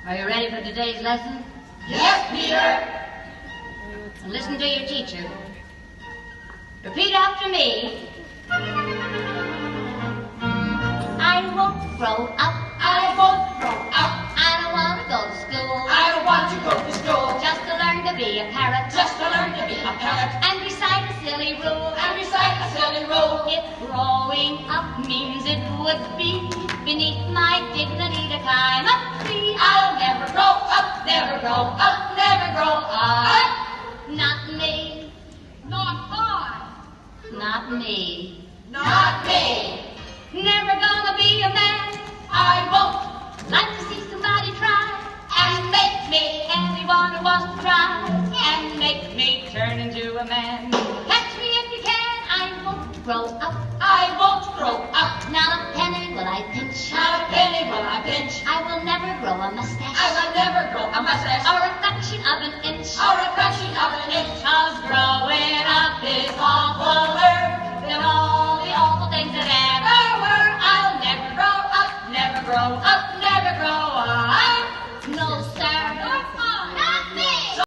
Are you ready for today's lesson? Yes, Peter. And listen to your teacher. Repeat after me. I won't grow up. I won't grow up. I don't want to go to school. I don't want to go to school. Just to learn to be a parrot. Just to learn to be a parrot. And recite a silly rule. And recite a silly rule. If growing up means it would be beneath my dignity to climb a tree, I'll never grow up, never grow up, never grow up. Not me. Not I. Not me. Not me. Never gonna be a man. I won't. Like to see somebody try. And make me. Anyone who wants to try. And make me turn into a man. Catch me if you can. I won't grow up. I won't grow up. Not a penny will I pinch. Not a penny will I pinch. I will never grow a mustache. I will never grow a mustache. Or a fraction of an inch. Or a fraction of an inch. 'Cause growing up is awfuler than all the awful things that ever were. I'll never grow up, never grow up, never grow